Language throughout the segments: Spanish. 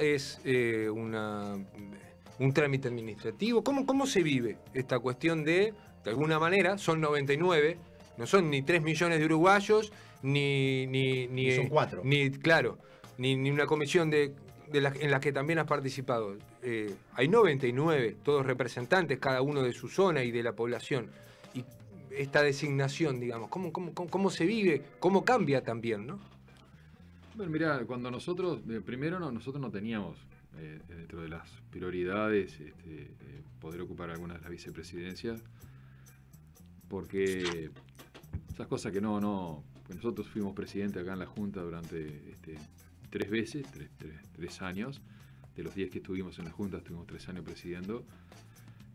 Es un trámite administrativo. ¿Cómo se vive esta cuestión de alguna manera, son 99, no son ni 3 millones de uruguayos, ni son 4. Claro, ni una comisión en la que también has participado. Hay 99, todos representantes, cada uno de su zona y de la población. Y esta designación, digamos, ¿cómo se vive? ¿Cómo cambia también, no? Bueno, mirá, cuando nosotros, nosotros no teníamos dentro de las prioridades poder ocupar alguna de las vicepresidencias, porque esas cosas que pues nosotros fuimos presidente acá en la Junta durante 3 veces, 3 años. De los 10 que estuvimos en la Junta, estuvimos 3 años presidiendo.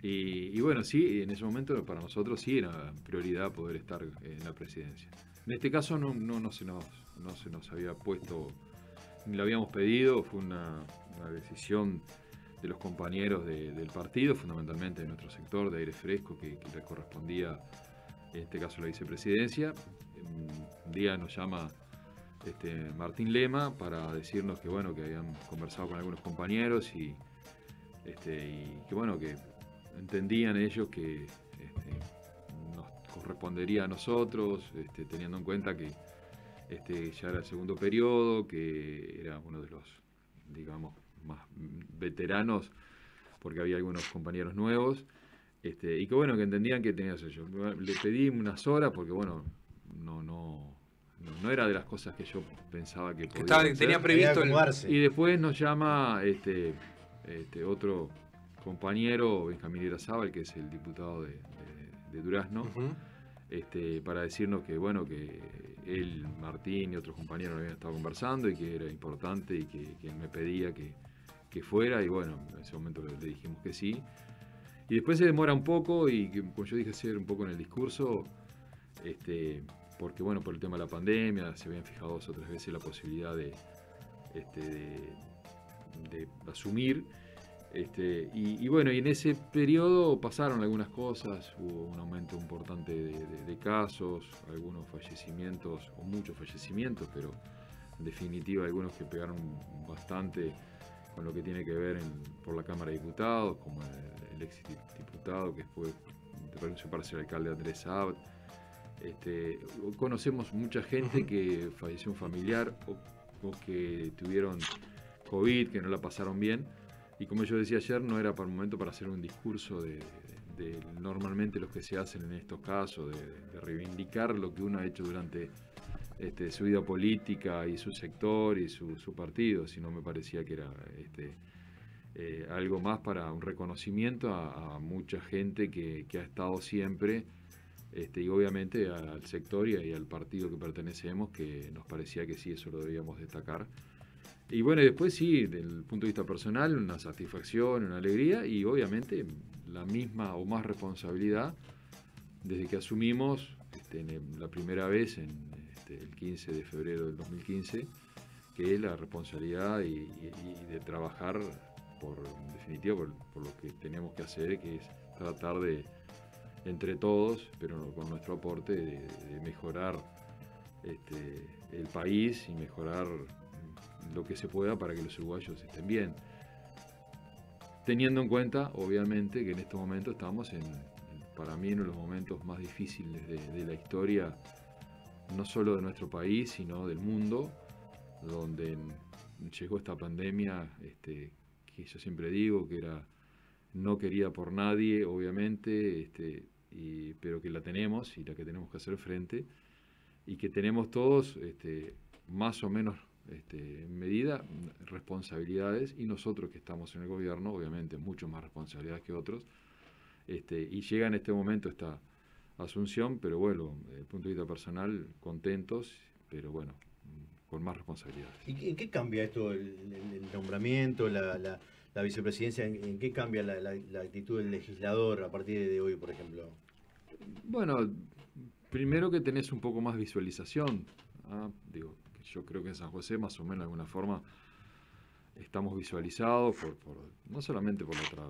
Y bueno, sí, en ese momento para nosotros sí era prioridad poder estar en la presidencia. En este caso no se nos había puesto, ni lo habíamos pedido, fue una decisión de los compañeros del partido, fundamentalmente de nuestro sector de Aire Fresco, que le correspondía en este caso la vicepresidencia. Un día nos llama Martín Lema para decirnos que bueno, que habían conversado con algunos compañeros y que bueno, que entendían ellos que nos correspondería a nosotros, teniendo en cuenta que ya era el segundo periodo, que era uno de los, digamos, más veteranos, porque había algunos compañeros nuevos, y que bueno, que entendían que tenía que hacer yo. Le pedí unas horas porque bueno, no era de las cosas que yo pensaba que podía hacer. Tenía previsto Y después nos llama otro compañero, Benjamín Irazábal, que es el diputado de Durazno, para decirnos que bueno, que él, Martín y otros compañeros habían estado conversando y que era importante y que él me pedía que fuera, y bueno, en ese momento le dijimos que sí. Y después se demora un poco, y como yo dije ayer un poco en el discurso, porque bueno, por el tema de la pandemia se habían fijado 2 o 3 veces la posibilidad de asumir. Y bueno, y en ese periodo pasaron algunas cosas, hubo un aumento importante de casos, algunos fallecimientos, o muchos fallecimientos, pero en definitiva algunos que pegaron bastante con lo que tiene que ver por la Cámara de Diputados, como el ex diputado que fue, se parece al alcalde Andrés Saab. Conocemos mucha gente que falleció un familiar o que tuvieron COVID, que no la pasaron bien. Y como yo decía ayer, no era para el momento para hacer un discurso de normalmente los que se hacen en estos casos, de reivindicar lo que uno ha hecho durante su vida política y su sector y su partido, sino me parecía que era algo más para un reconocimiento a mucha gente que ha estado siempre, y obviamente al sector y al partido que pertenecemos, que nos parecía que sí, eso lo debíamos destacar. Y bueno, después sí, desde el punto de vista personal, una satisfacción, una alegría y obviamente la misma o más responsabilidad desde que asumimos la primera vez el 15 de febrero del 2015, que es la responsabilidad y de trabajar en definitiva por lo que tenemos que hacer, que es tratar de, entre todos, pero con nuestro aporte, de mejorar el país y mejorar lo que se pueda para que los uruguayos estén bien. Teniendo en cuenta, obviamente, que en este momento estamos para mí, uno de los momentos más difíciles de la historia, no solo de nuestro país, sino del mundo, donde llegó esta pandemia, que yo siempre digo que era no querida por nadie, obviamente, pero que la tenemos y la que tenemos que hacer frente, y que tenemos todos, más o menos, en medida, responsabilidades, y nosotros que estamos en el gobierno, obviamente, mucho más responsabilidades que otros, y llega en este momento esta asunción, pero bueno, desde el punto de vista personal, contentos, pero bueno, con más responsabilidades. ¿Y en qué cambia esto, el nombramiento, la vicepresidencia? ¿En qué cambia la actitud del legislador a partir de hoy, por ejemplo? Bueno, primero que tenés un poco más visualización. Digo, yo creo que en San José, más o menos de alguna forma, estamos visualizados no solamente por nuestra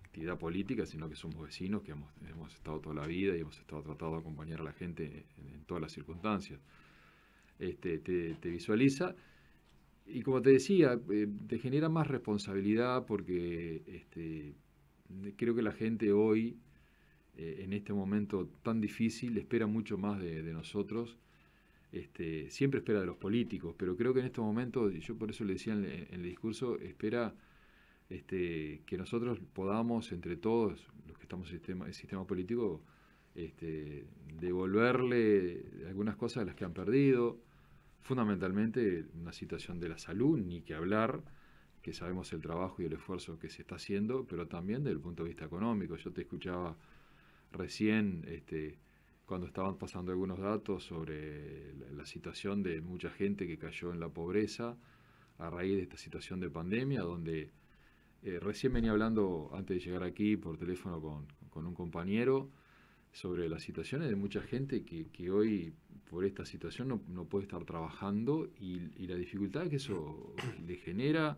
actividad política, sino que somos vecinos, que hemos estado toda la vida y hemos estado tratando de acompañar a la gente en todas las circunstancias. Te visualiza, Y como te decía, te genera más responsabilidad porque creo que la gente hoy, en este momento tan difícil, espera mucho más de nosotros. Siempre espera de los políticos, pero creo que en estos momentos, y yo por eso le decía en el discurso, espera que nosotros podamos, entre todos los que estamos en el sistema político, devolverle algunas cosas a las que han perdido, fundamentalmente una situación de la salud, ni que hablar, que sabemos el trabajo y el esfuerzo que se está haciendo, pero también desde el punto de vista económico. Yo te escuchaba recién cuando estaban pasando algunos datos sobre la situación de mucha gente que cayó en la pobreza a raíz de esta situación de pandemia, donde recién venía hablando antes de llegar aquí por teléfono con un compañero sobre las situaciones de mucha gente que hoy por esta situación no puede estar trabajando y la dificultad que eso le genera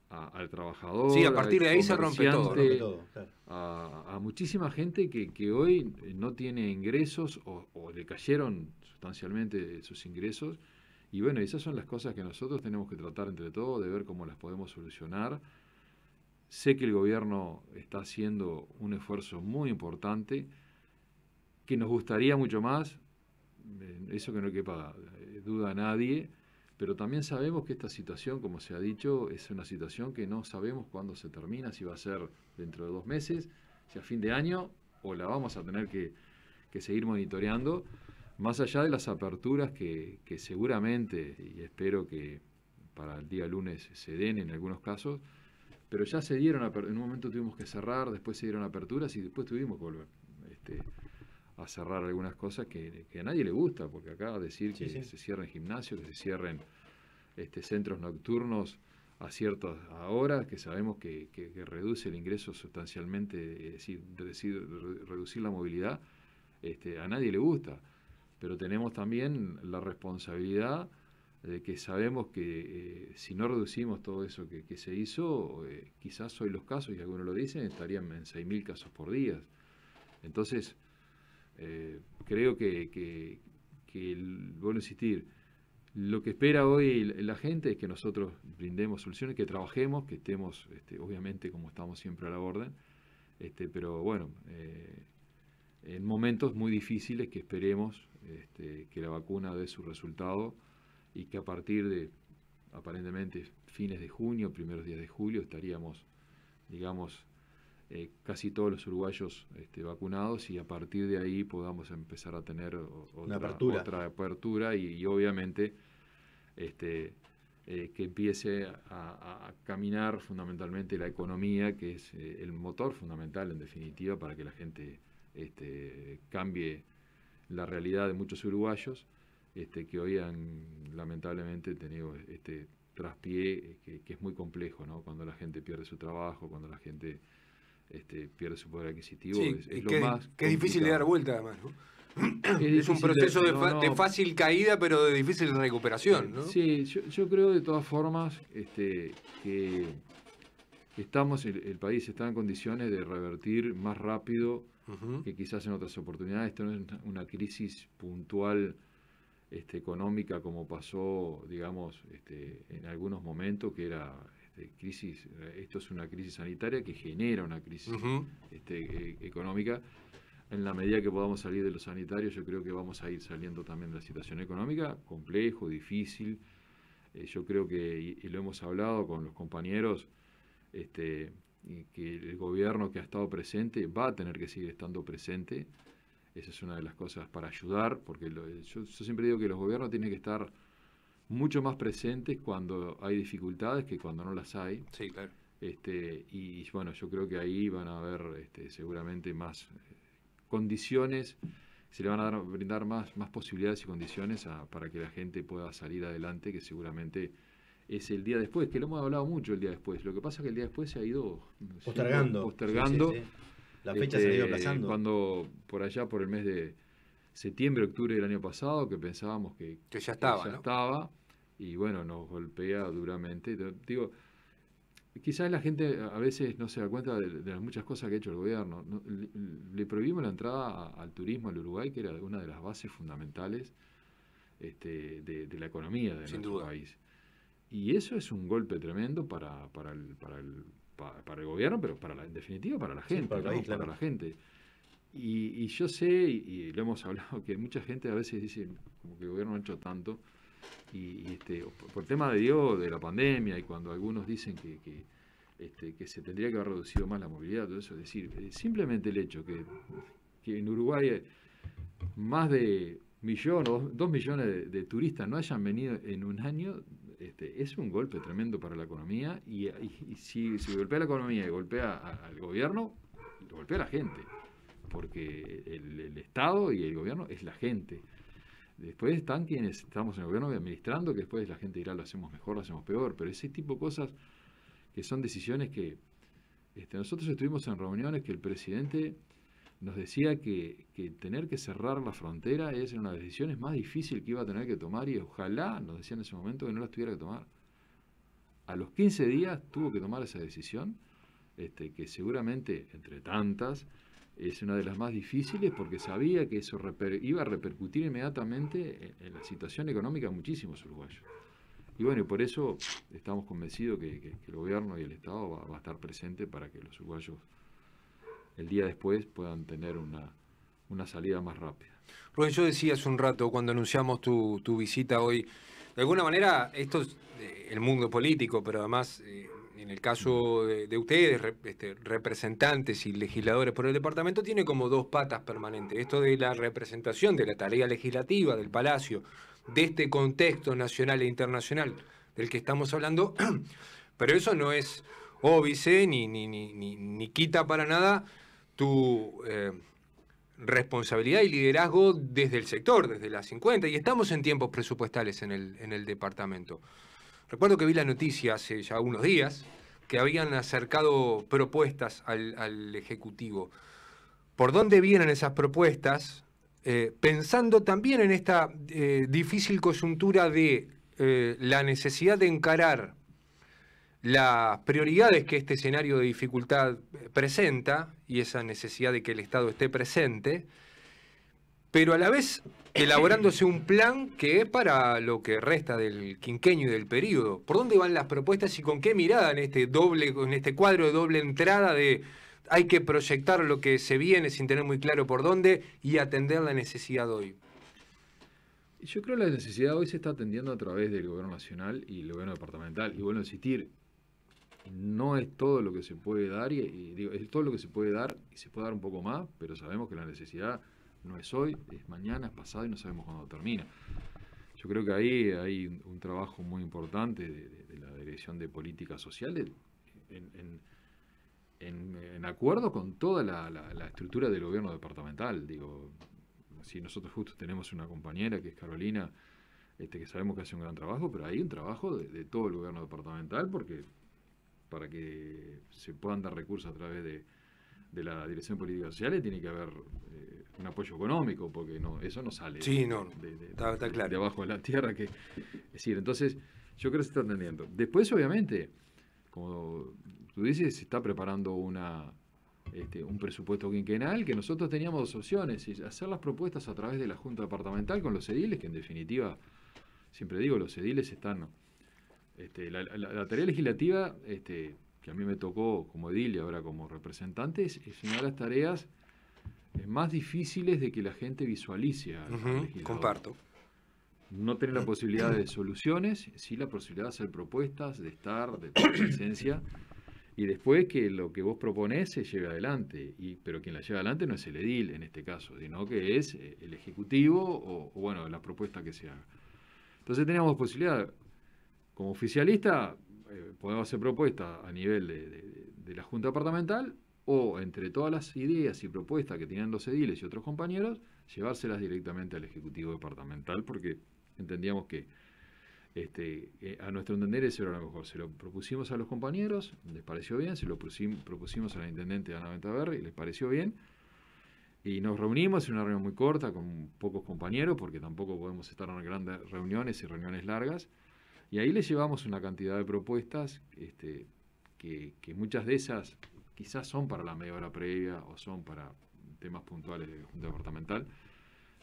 al trabajador, sí, a partir de ahí se rompe todo, claro. a muchísima gente que hoy no tiene ingresos o le cayeron sustancialmente sus ingresos. Y bueno, esas son las cosas que nosotros tenemos que tratar entre todos de ver cómo las podemos solucionar. Sé que el gobierno está haciendo un esfuerzo muy importante, que nos gustaría mucho más, eso que no quepa duda a nadie, pero también sabemos que esta situación, como se ha dicho, es una situación que no sabemos cuándo se termina, si va a ser dentro de 2 meses, si a fin de año, o la vamos a tener que seguir monitoreando, más allá de las aperturas que seguramente, y espero que para el día lunes se den en algunos casos, pero ya se dieron, en un momento tuvimos que cerrar, después se dieron aperturas y después tuvimos que volver a cerrar algunas cosas que a nadie le gusta, porque acá decir que se cierren gimnasios, que se cierren centros nocturnos a ciertas horas, que sabemos que reduce el ingreso sustancialmente, es decir, reducir la movilidad, a nadie le gusta. Pero tenemos también la responsabilidad de que sabemos que si no reducimos todo eso que se hizo, quizás hoy los casos, y algunos lo dicen, estarían en 6.000 casos por día. Entonces, creo que vuelvo a insistir, lo que espera hoy la gente es que nosotros brindemos soluciones, que trabajemos, que estemos, obviamente, como estamos siempre a la orden, pero bueno, en momentos muy difíciles que esperemos que la vacuna dé su resultado y que a partir de, aparentemente, fines de junio, primeros días de julio, estaríamos, digamos, casi todos los uruguayos vacunados y a partir de ahí podamos empezar a tener otra apertura y obviamente que empiece a caminar fundamentalmente la economía, que es el motor fundamental en definitiva para que la gente cambie la realidad de muchos uruguayos que hoy han lamentablemente tenido este traspié que es muy complejo, ¿no? Cuando la gente pierde su trabajo, cuando la gente pierde su poder adquisitivo, sí, es lo más que es difícil de dar vuelta además, ¿no? Es un difícil proceso de fácil caída pero de difícil recuperación, ¿no? Sí, yo creo de todas formas que estamos, el país está en condiciones de revertir más rápido que quizás en otras oportunidades. Esto no es una crisis puntual económica como pasó, digamos, en algunos momentos, que era crisis. Esto es una crisis sanitaria que genera una crisis económica. En la medida que podamos salir de lo sanitario, yo creo que vamos a ir saliendo también de la situación económica, complejo, difícil. Yo creo que, y lo hemos hablado con los compañeros, que el gobierno que ha estado presente va a tener que seguir estando presente. Esa es una de las cosas para ayudar, porque yo siempre digo que los gobiernos tienen que estar mucho más presentes cuando hay dificultades que cuando no las hay. Sí, claro. Y bueno, yo creo que ahí van a haber seguramente más condiciones, se le van a brindar más posibilidades y condiciones para que la gente pueda salir adelante, que seguramente es el día después, que lo hemos hablado mucho el día después. Lo que pasa es que el día después se ha ido postergando. Sí. La fecha se ha ido aplazando. Cuando por allá, por el mes de septiembre, octubre del año pasado, que pensábamos que ya estaba, y bueno, nos golpea duramente. Digo, quizás la gente a veces no se da cuenta de las muchas cosas que ha hecho el gobierno. Le prohibimos la entrada al turismo al Uruguay, que era una de las bases fundamentales de la economía de nuestro país. Y eso es un golpe tremendo para el gobierno, pero en definitiva para la gente, para el país, ¿no? claro. Para la gente. Y yo sé, y lo hemos hablado, que mucha gente a veces dice como que el gobierno no ha hecho tanto, por el tema de la pandemia, y cuando algunos dicen que se tendría que haber reducido más la movilidad, todo eso, es decir, simplemente el hecho que en Uruguay más de 1 o 2 millones de turistas no hayan venido en un año, es un golpe tremendo para la economía, y si golpea la economía y golpea al gobierno, golpea a la gente, porque el Estado y el gobierno es la gente. Después están quienes estamos en el gobierno administrando, que después la gente dirá lo hacemos mejor, lo hacemos peor, pero ese tipo de cosas que son decisiones que nosotros estuvimos en reuniones que el presidente nos decía que tener que cerrar la frontera es una de las decisiones más difíciles que iba a tener que tomar, y ojalá, nos decía en ese momento, que no las tuviera que tomar. A los 15 días tuvo que tomar esa decisión, que seguramente, entre tantas, es una de las más difíciles, porque sabía que eso iba a repercutir inmediatamente en la situación económica de muchísimos uruguayos. Y bueno, y por eso estamos convencidos que el gobierno y el Estado va a estar presente para que los uruguayos el día después puedan tener una salida más rápida. Rubén, yo decía hace un rato, cuando anunciamos tu visita hoy, de alguna manera esto es el mundo político, pero además en el caso de ustedes, representantes y legisladores por el departamento, tiene como dos patas permanentes. Esto de la representación de la tarea legislativa del Palacio, de este contexto nacional e internacional del que estamos hablando, pero eso no es óbice ni quita para nada tu responsabilidad y liderazgo desde el sector, desde las 50, y estamos en tiempos presupuestales en el departamento. Recuerdo que vi la noticia hace ya unos días que habían acercado propuestas al Ejecutivo. ¿Por dónde vienen esas propuestas? Pensando también en esta difícil coyuntura de la necesidad de encarar las prioridades que este escenario de dificultad presenta, y esa necesidad de que el Estado esté presente, pero a la vez elaborándose un plan que es para lo que resta del quinquenio y del periodo. ¿Por dónde van las propuestas y con qué mirada en este cuadro de doble entrada de hay que proyectar lo que se viene sin tener muy claro por dónde y atender la necesidad hoy? Yo creo que la necesidad hoy se está atendiendo a través del gobierno nacional y el gobierno departamental. Y bueno, insistir, no es todo lo que se puede dar, es todo lo que se puede dar, y se puede dar un poco más, pero sabemos que la necesidad no es hoy, es mañana, es pasado, y no sabemos cuándo termina. Yo creo que ahí hay un trabajo muy importante de la Dirección de Políticas Sociales en acuerdo con toda la estructura del gobierno departamental. Digo, si nosotros justo tenemos una compañera que es Carolina, que sabemos que hace un gran trabajo, pero hay un trabajo de todo el gobierno departamental para que se puedan dar recursos a través de la Dirección de Políticas Sociales, tiene que haber un apoyo económico, porque eso no sale está claro, de abajo de la tierra. Es decir, entonces yo creo que se está atendiendo. Después, obviamente, como tú dices, se está preparando un presupuesto quinquenal, que nosotros teníamos dos opciones: hacer las propuestas a través de la Junta Departamental con los ediles, que en definitiva, siempre digo, los ediles están... la tarea legislativa, que a mí me tocó como edil y ahora como representante, es una de las tareas más difíciles de que la gente visualice al legislador. Comparto. No tener la posibilidad de soluciones, sí la posibilidad de hacer propuestas, de tener presencia, y después que lo que vos proponés se lleve adelante. Pero quien la lleva adelante no es el edil en este caso, sino que es el Ejecutivo o bueno, la propuesta que se haga. Entonces teníamos posibilidad. Como oficialista, podemos hacer propuestas a nivel de la Junta Departamental, o entre todas las ideas y propuestas que tenían los ediles y otros compañeros, llevárselas directamente al Ejecutivo Departamental, porque entendíamos que a nuestro entender eso era lo mejor. Se lo propusimos a los compañeros, les pareció bien, se lo propusimos a la intendente Ana Ventaverri, les pareció bien, y nos reunimos en una reunión muy corta con pocos compañeros, porque tampoco podemos estar en grandes reuniones y reuniones largas. Y ahí le llevamos una cantidad de propuestas que muchas de esas quizás son para la media hora previa o son para temas puntuales de Junta Departamental,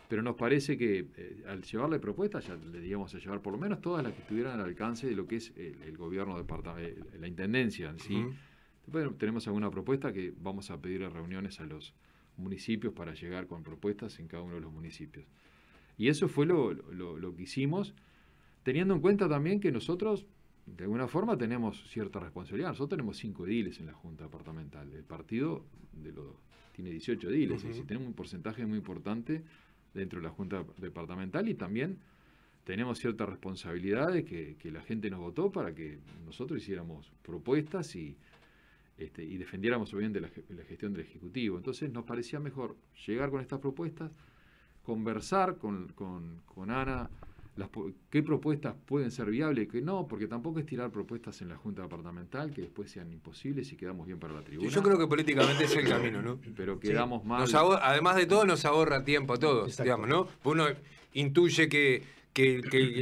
Pero nos parece que al llevarle propuestas, ya le íbamos a llevar por lo menos todas las que estuvieran al alcance de lo que es el gobierno departamental, la intendencia en sí. Después tenemos alguna propuesta que vamos a pedir reuniones a los municipios para llegar con propuestas en cada uno de los municipios. Y eso fue lo que hicimos, teniendo en cuenta también que nosotros, de alguna forma, tenemos cierta responsabilidad. Nosotros tenemos 5 ediles en la Junta Departamental. El partido tiene 18 ediles, y tenemos un porcentaje muy importante dentro de la Junta Departamental, y también tenemos cierta responsabilidad de que la gente nos votó para que nosotros hiciéramos propuestas y defendiéramos obviamente la gestión del Ejecutivo. Entonces nos parecía mejor llegar con estas propuestas, conversar con Ana, qué propuestas pueden ser viables y qué no, porque tampoco es tirar propuestas en la Junta Departamental que después sean imposibles y quedamos bien para la tribuna. Yo creo que políticamente es el camino, ¿no? Pero quedamos mal. Además de todo, nos ahorra tiempo a todos, digamos, ¿no? Uno intuye que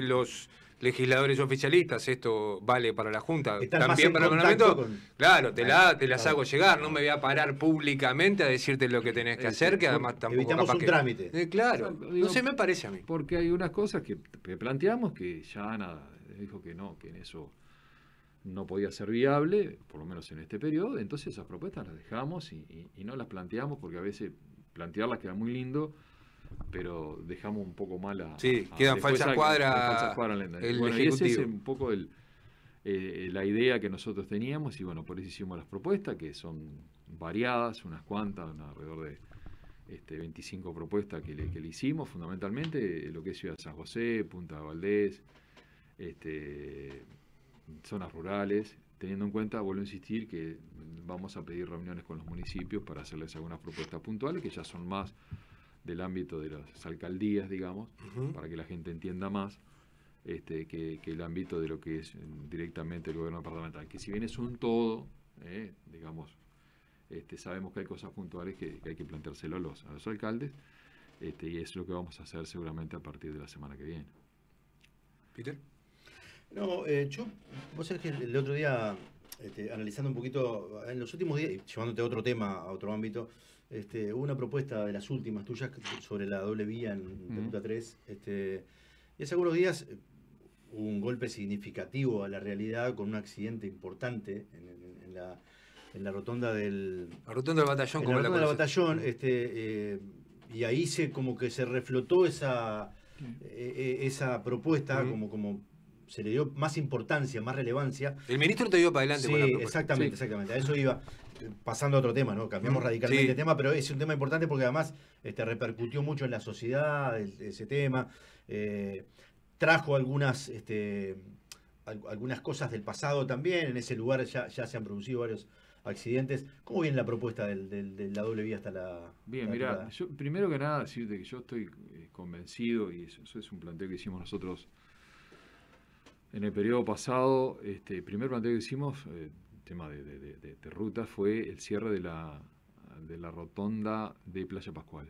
los legisladores oficialistas, esto vale para la Junta, también para el Parlamento, claro, te las hago llegar, no me voy a parar públicamente a decirte lo que tenés que hacer, que además tampoco evitamos un trámite. Claro, no se me parece a mí. Porque hay unas cosas que planteamos que ya Ana dijo que no, que en eso no podía ser viable, por lo menos en este periodo. Entonces esas propuestas las dejamos y no las planteamos, porque a veces plantearlas queda muy lindo, pero dejamos un poco mal quedan falsas cuadras el bueno, y ese es un poco la idea que nosotros teníamos, y bueno, por eso hicimos las propuestas, que son variadas, unas cuantas, alrededor de 25 propuestas que le hicimos, fundamentalmente lo que es Ciudad San José, Punta Valdés, zonas rurales, teniendo en cuenta, vuelvo a insistir, que vamos a pedir reuniones con los municipios para hacerles algunas propuestas puntuales, que ya son más del ámbito de las alcaldías, digamos, para que la gente entienda más que el ámbito de lo que es directamente el gobierno departamental, que si bien es un todo, digamos, sabemos que hay cosas puntuales que hay que planteárselo a los alcaldes, y es lo que vamos a hacer seguramente a partir de la semana que viene. ¿Peter? No, vos sabés que el otro día, analizando un poquito, en los últimos días, y llevándote a otro tema, a otro ámbito, hubo una propuesta de las últimas tuyas sobre la doble vía en Ruta 3. Y hace algunos días hubo un golpe significativo a la realidad con un accidente importante en la rotonda del... La rotonda del Batallón, como la rotonda del Batallón, y ahí como que se reflotó esa propuesta, como se le dio más importancia, más relevancia. El ministro te dio para adelante con la propuesta. Exactamente. A eso iba. Pasando a otro tema, ¿no? Cambiamos radicalmente de tema, pero es un tema importante porque además repercutió mucho en la sociedad ese tema. Trajo algunas cosas del pasado también. En ese lugar ya se han producido varios accidentes. ¿Cómo viene la propuesta de la doble vía hasta la... Bien, mira, yo primero que nada decirte que yo estoy convencido, y eso es un planteo que hicimos nosotros en el periodo pasado. Primer planteo que hicimos, tema de ruta, fue el cierre de la rotonda de Playa Pascual.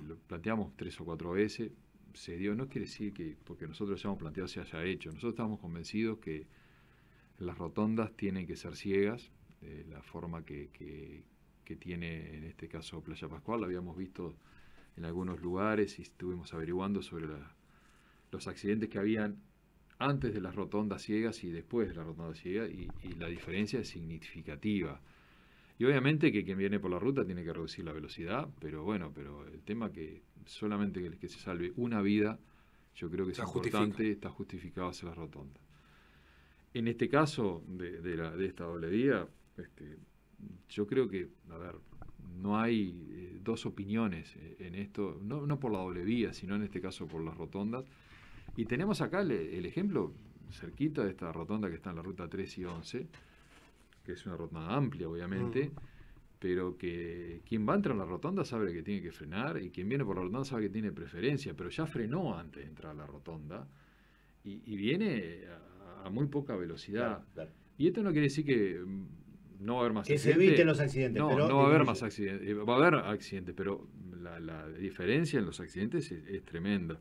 Lo planteamos 3 o 4 veces, se dio. No quiere decir que porque nosotros hayamos planteado se haya hecho. Nosotros estábamos convencidos que las rotondas tienen que ser ciegas, la forma que tiene en este caso Playa Pascual. La habíamos visto en algunos lugares y estuvimos averiguando sobre los accidentes que habían antes de las rotondas ciegas y después de la rotonda ciega, y la diferencia es significativa. Y obviamente que quien viene por la ruta tiene que reducir la velocidad, pero el tema que solamente que se salve una vida, yo creo que es importante, está justificado hacer las rotondas. En este caso de esta doble vía, yo creo que, no hay dos opiniones en esto, no por la doble vía, sino en este caso por las rotondas. Y tenemos acá el ejemplo cerquita de esta rotonda que está en la ruta 3 y 11, que es una rotonda amplia, obviamente, pero que quien va a entrar en la rotonda sabe que tiene que frenar, y quien viene por la rotonda sabe que tiene preferencia, pero ya frenó antes de entrar a la rotonda y viene a muy poca velocidad. Claro. Y esto no quiere decir que no va a haber más accidentes. Que se eviten los accidentes. No, no va a haber más accidentes. Va a haber accidentes, pero la diferencia en los accidentes es tremenda.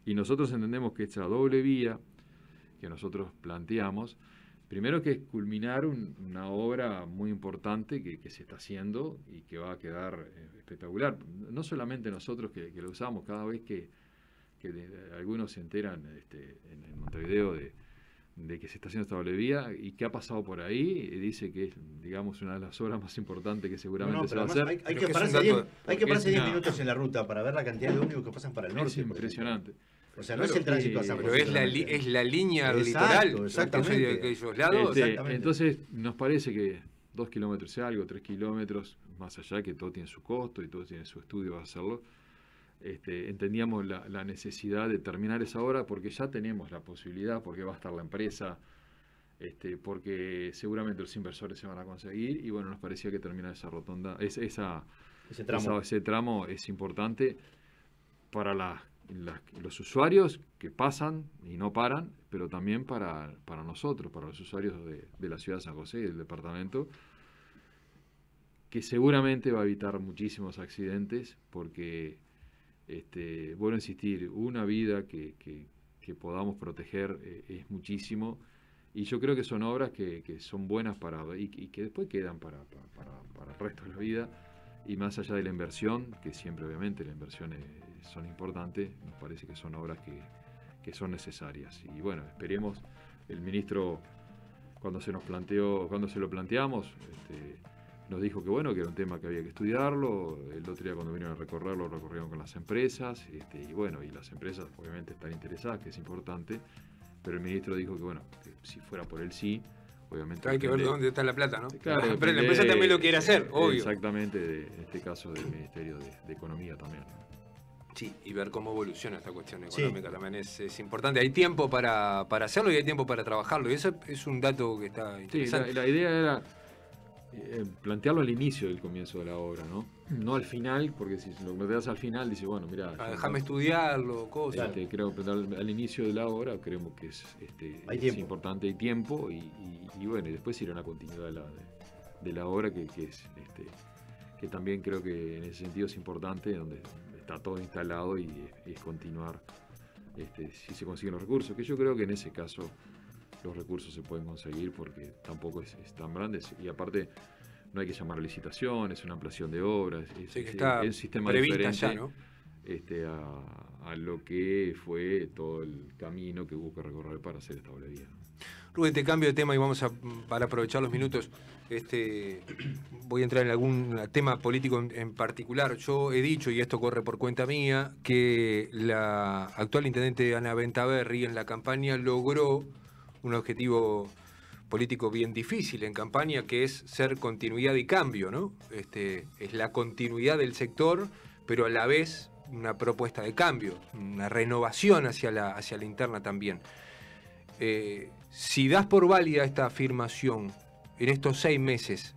Y nosotros entendemos que esta doble vía que nosotros planteamos primero que es culminar una obra muy importante que se está haciendo y que va a quedar espectacular. No solamente nosotros que lo usamos, cada vez que algunos se enteran en Montevideo de que se está haciendo esta doble vía y que ha pasado por ahí, dice que es, digamos, una de las obras más importantes que seguramente se va a hacer. Hay que pararse 10 minutos en la ruta para ver la cantidad de ómnibus que pasan para el norte. Es impresionante. O sea, no es el tránsito a San José. Pero es la línea litoral. Exactamente. De aquellos lados. Entonces, nos parece que 2 kilómetros es algo, 3 kilómetros, más allá que todo tiene su costo y todo tiene su estudio para hacerlo. Entendíamos la necesidad de terminar esa obra porque ya tenemos la posibilidad, porque va a estar la empresa, porque seguramente los inversores se van a conseguir, y bueno, nos parecía que terminar esa rotonda, ese tramo es importante para los usuarios que pasan y no paran, pero también para nosotros, para los usuarios de la ciudad de San José y del departamento, que seguramente va a evitar muchísimos accidentes, porque vuelvo a insistir, una vida que podamos proteger es muchísimo, y yo creo que son obras que son buenas y que después quedan para el resto de la vida, y más allá de la inversión, que siempre obviamente las inversiones son importantes, nos parece que son obras que son necesarias. Y bueno, esperemos, el ministro cuando se lo planteamos, nos dijo que bueno, que era un tema que había que estudiarlo. El otro día cuando vinieron a recorrerlo, recorrieron con las empresas, y bueno, y las empresas obviamente están interesadas, que es importante, pero el ministro dijo que bueno, que si fuera por él sí, obviamente... Hay que ver dónde está la plata, ¿no? Claro, pero la empresa también lo quiere hacer, obvio. Exactamente, en este caso del Ministerio de Economía también, ¿no? Sí, y ver cómo evoluciona esta cuestión económica también es importante. Hay tiempo para hacerlo y hay tiempo para trabajarlo, y eso es un dato que está interesante. Sí, la idea era plantearlo al inicio del comienzo de la obra, ¿no? No al final, porque si lo planteas al final, dice, bueno, mira... déjame estudiarlo, cosas. Creo que al inicio de la obra creemos que es importante, hay tiempo, y bueno, y después irá una continuidad de la obra que también creo que en ese sentido es importante, donde está todo instalado, y es continuar si se consiguen los recursos, que yo creo que en ese caso los recursos se pueden conseguir porque tampoco es tan grande, y aparte no hay que llamar a licitación, es una ampliación de obras, es un sistema diferente ya, ¿no? A lo que fue todo el camino que hubo que recorrer para hacer esta doble vía. Rubén, te cambio de tema y para aprovechar los minutos, voy a entrar en algún tema político en particular. Yo he dicho, y esto corre por cuenta mía, que la actual intendente Ana Bentaberri en la campaña logró un objetivo político bien difícil en campaña, que es ser continuidad y cambio, ¿no? Es la continuidad del sector, pero a la vez una propuesta de cambio, una renovación hacia la interna también. Si das por válida esta afirmación en estos 6 meses,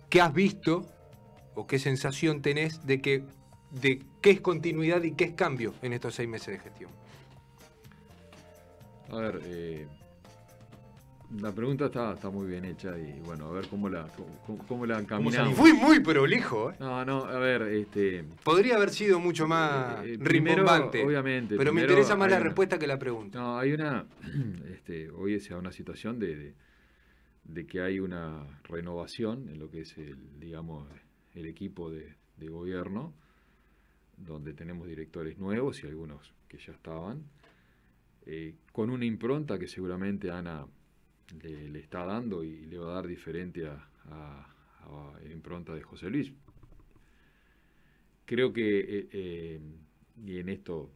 ¿qué has visto o qué sensación tenés de qué es continuidad y qué es cambio en estos 6 meses de gestión? A ver, la pregunta está muy bien hecha, y bueno, a ver cómo la encaminamos. Fui muy prolijo, ¿eh? No, a ver, podría haber sido mucho más rimbombante, obviamente, pero me interesa más la respuesta que la pregunta. No, hay hoy se da una situación de que hay una renovación en lo que es el equipo de gobierno, donde tenemos directores nuevos y algunos que ya estaban, con una impronta que seguramente Ana le está dando y le va a dar diferente a la impronta de José Luis. Creo que, y en esto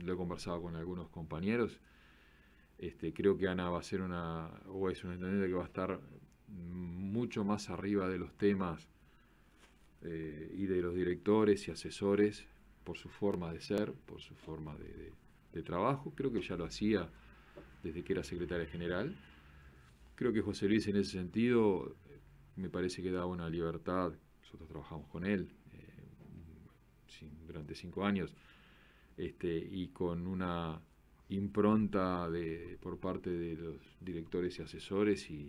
lo he conversado con algunos compañeros, creo que Ana va a ser es una intendente que va a estar mucho más arriba de los temas y de los directores y asesores, por su forma de ser, por su forma de trabajo. Creo que ya lo hacía desde que era secretaria general. Creo que José Luis en ese sentido me parece que da una libertad. Nosotros trabajamos con él durante 5 años, y con una impronta por parte de los directores y asesores, y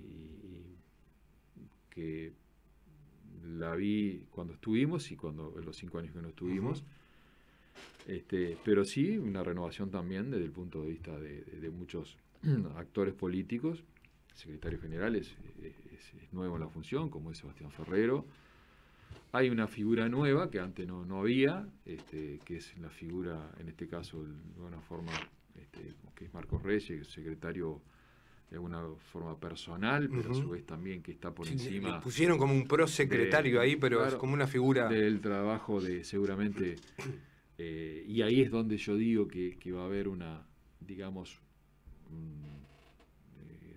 que la vi cuando estuvimos y en los 5 años que no estuvimos. Pero sí una renovación también desde el punto de vista de muchos actores políticos. El secretario general es nuevo en la función, como es Sebastián Ferrero. Hay una figura nueva que antes no había, que es la figura, en este caso, de alguna forma, que es Marcos Reyes, secretario de alguna forma personal, pero a su vez también que está por encima. Le pusieron como un prosecretario ahí, pero claro, es como una figura del trabajo de seguramente, y ahí es donde yo digo que va a haber una, digamos,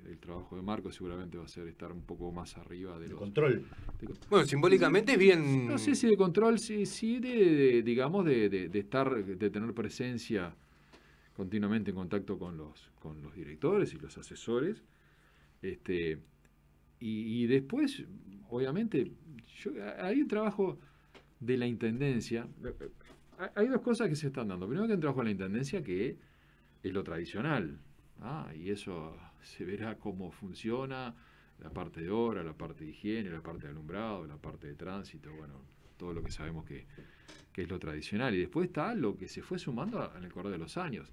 el trabajo de Marcos seguramente va a ser estar un poco más arriba de los control. Bueno, simbólicamente es bien. No sé si de control, sí digamos de estar, de tener presencia continuamente en contacto con los directores y los asesores, y después, obviamente, hay un trabajo de la intendencia. Hay dos cosas que se están dando. Primero, que hay un trabajo de la intendencia que es lo tradicional, y eso se verá cómo funciona, la parte de obra, la parte de higiene, la parte de alumbrado, la parte de tránsito, bueno, todo lo que sabemos que es lo tradicional. Y después está lo que se fue sumando en el correr de los años,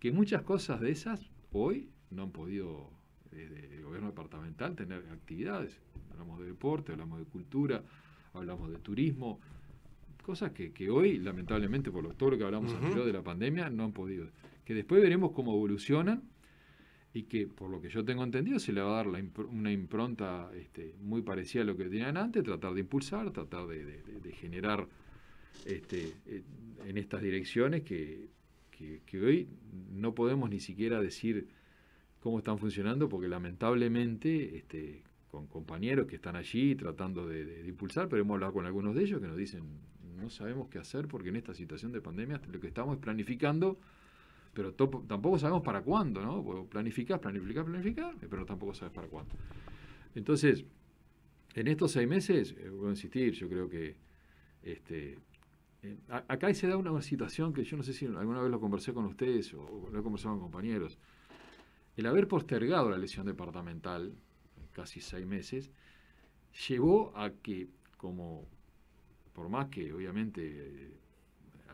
que muchas cosas de esas hoy no han podido, desde el gobierno departamental, tener actividades. Hablamos de deporte, hablamos de cultura, hablamos de turismo, cosas que hoy, lamentablemente, por todo lo que hablamos anterior de la pandemia, no han podido. Que después veremos cómo evolucionan, y que, por lo que yo tengo entendido, se le va a dar una impronta muy parecida a lo que tenían antes, tratar de impulsar, tratar de generar en estas direcciones que hoy no podemos ni siquiera decir cómo están funcionando, porque lamentablemente con compañeros que están allí tratando de impulsar, pero hemos hablado con algunos de ellos que nos dicen no sabemos qué hacer porque en esta situación de pandemia lo que estamos es planificando, pero tampoco sabemos para cuándo, ¿no? Porque planificás, pero tampoco sabes para cuándo. Entonces, en estos 6 meses, voy a insistir, yo creo que acá se da una situación que yo no sé si alguna vez lo conversé con ustedes o lo he conversado con compañeros. El haber postergado la elección departamental, casi 6 meses, llevó a que, por más que obviamente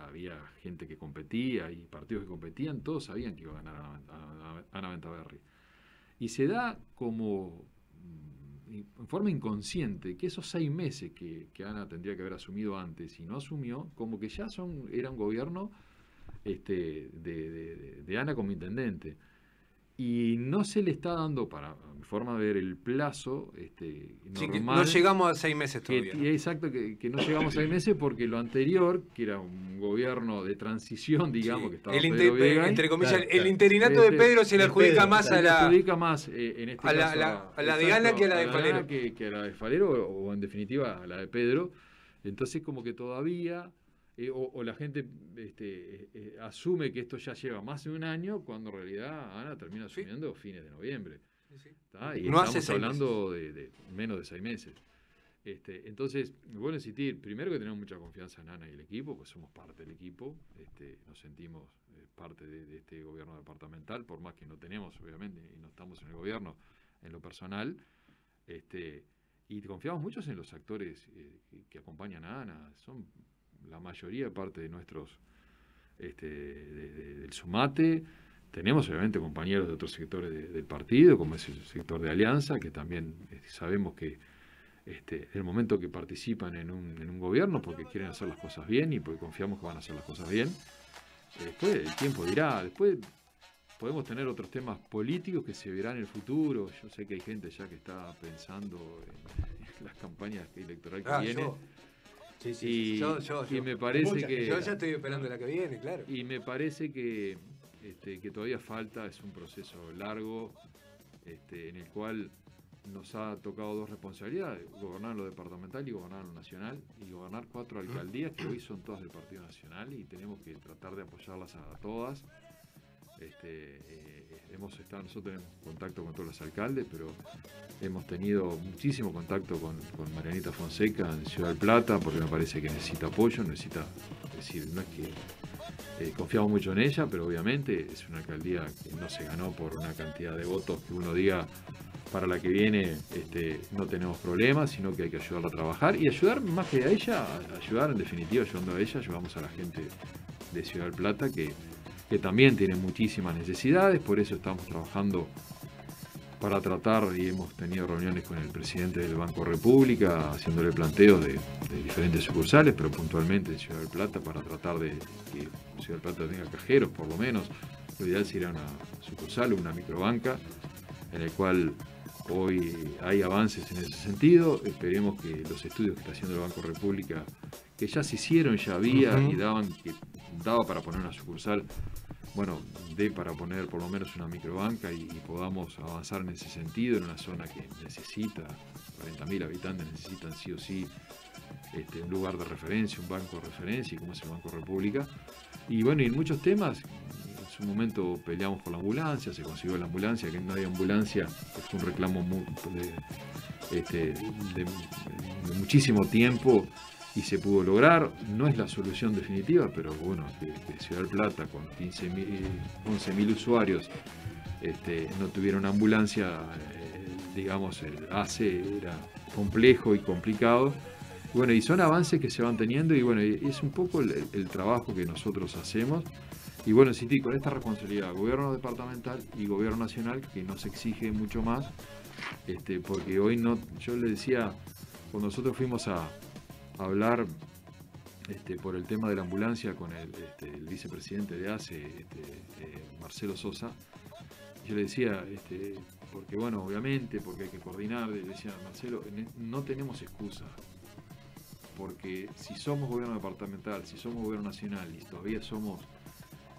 había gente que competía y partidos que competían, todos sabían que iba a ganar Ana Ventaverri. Y se da como, en forma inconsciente, que esos 6 meses que Ana tendría que haber asumido antes y no asumió, como que ya era un gobierno de Ana como intendente. Y no se le está dando, para mi forma de ver, el plazo normal. No llegamos a 6 meses todavía. Exacto, que no llegamos a 6 meses porque lo anterior, que era un gobierno de transición, digamos, que estaba Pedro Vega, entre comillas, el interinato de Pedro se le adjudica más a la de Ana que a la de Falero. Que a la de Falero, o en definitiva a la de Pedro. Entonces como que todavía... o la gente asume que esto ya lleva más de un año, cuando en realidad Ana termina asumiendo fines de noviembre. Y no estamos hablando de menos de 6 meses. Entonces, bueno, insistir, primero que tenemos mucha confianza en Ana y el equipo, pues somos parte del equipo, nos sentimos parte de este gobierno departamental, por más que no tenemos, obviamente, y no estamos en el gobierno en lo personal, y confiamos mucho en los actores que acompañan a Ana. Son la mayoría parte de nuestros del Sumate. Tenemos obviamente compañeros de otros sectores del partido, como es el sector de Alianza, que también sabemos que el momento que participan en un gobierno porque quieren hacer las cosas bien y porque confiamos que van a hacer las cosas bien. Después el tiempo dirá, después podemos tener otros temas políticos que se verán en el futuro. Yo sé que hay gente ya que está pensando en las campañas electorales que vienen. Y me parece que... Yo ya estoy esperando la que viene, claro. Y me parece que todavía falta, es un proceso largo, en el cual nos ha tocado 2 responsabilidades: gobernar lo departamental y gobernar lo nacional, y gobernar 4 alcaldías que hoy son todas del Partido Nacional, y tenemos que tratar de apoyarlas a todas. Nosotros tenemos contacto con todos los alcaldes, pero hemos tenido muchísimo contacto con Marianita Fonseca en Ciudad del Plata, porque me parece que necesita apoyo, es decir, no es que confiamos mucho en ella, pero obviamente es una alcaldía que no se ganó por una cantidad de votos que uno diga para la que viene no tenemos problemas, sino que hay que ayudarla a trabajar y ayudar más que a ella, ayudar en definitiva, ayudando a ella, ayudamos a la gente de Ciudad del Plata que que también tiene muchísimas necesidades, por eso estamos trabajando para tratar, y hemos tenido reuniones con el presidente del Banco República, haciéndole planteos de diferentes sucursales, pero puntualmente en Ciudad del Plata, para tratar de que Ciudad del Plata tenga cajeros, por lo menos. Lo ideal sería una sucursal o una microbanca, en el cual hoy hay avances en ese sentido. Esperemos que los estudios que está haciendo el Banco República, que ya se hicieron, ya había, y daba para poner una sucursal, bueno, para poner por lo menos una microbanca y podamos avanzar en ese sentido, en una zona que necesita, 40.000 habitantes necesitan sí o sí un lugar de referencia, un banco de referencia, como es el Banco República. Y bueno, y en muchos temas, en su momento peleamos por la ambulancia, se consiguió la ambulancia, que no hay ambulancia, es un reclamo de muchísimo tiempo, y se pudo lograr. No es la solución definitiva, pero bueno, que Ciudad del Plata con 11.000 usuarios no tuviera una ambulancia, digamos, el ACE era complejo y complicado. Bueno, y son avances que se van teniendo, y bueno, es un poco el trabajo que nosotros hacemos. Y bueno, sí, con esta responsabilidad, gobierno departamental y gobierno nacional, que nos exige mucho más, porque hoy no, yo le decía, cuando nosotros fuimos a hablar por el tema de la ambulancia con el vicepresidente de ACE, Marcelo Sosa, yo le decía, porque bueno, obviamente, porque hay que coordinar, le decía, Marcelo, no tenemos excusa, porque si somos gobierno departamental, si somos gobierno nacional y todavía somos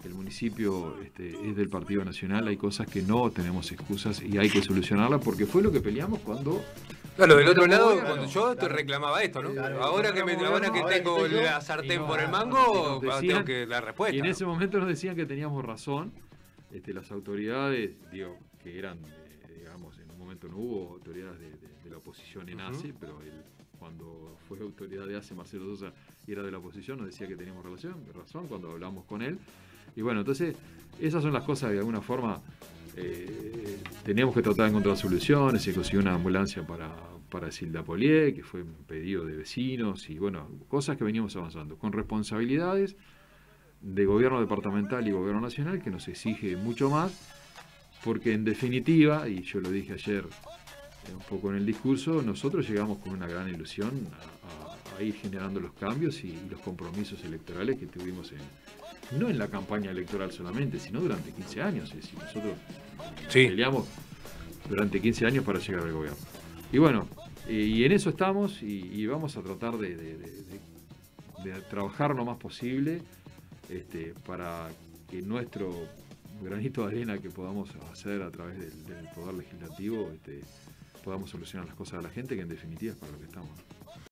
el municipio es del Partido Nacional, hay cosas que no tenemos excusas y hay que solucionarlas, porque fue lo que peleamos cuando... Claro, del otro lado, cuando yo te reclamaba esto, ¿no? Ahora que tengo la sartén por el mango, tengo que dar respuesta. Y en ese momento nos decían que teníamos razón, las autoridades, digo, que eran, digamos, en un momento no hubo autoridades de la oposición en ACE, pero cuando fue autoridad de ACE, Marcelo Sosa, y era de la oposición, nos decía que teníamos razón cuando hablamos con él. Y bueno, entonces, esas son las cosas que de alguna forma teníamos que tratar de encontrar soluciones. Se consiguió una ambulancia para Silda Polié, que fue un pedido de vecinos, y bueno, cosas que veníamos avanzando, con responsabilidades de gobierno departamental y gobierno nacional, que nos exige mucho más, porque en definitiva, y yo lo dije ayer un poco en el discurso, nosotros llegamos con una gran ilusión a ir generando los cambios y los compromisos electorales que tuvimos no en la campaña electoral solamente, sino durante 15 años. Es decir, nosotros peleamos durante 15 años para llegar al gobierno. Y bueno, y en eso estamos, y vamos a tratar de trabajar lo más posible para que nuestro granito de arena que podamos hacer a través del Poder Legislativo podamos solucionar las cosas de la gente, que en definitiva es para lo que estamos.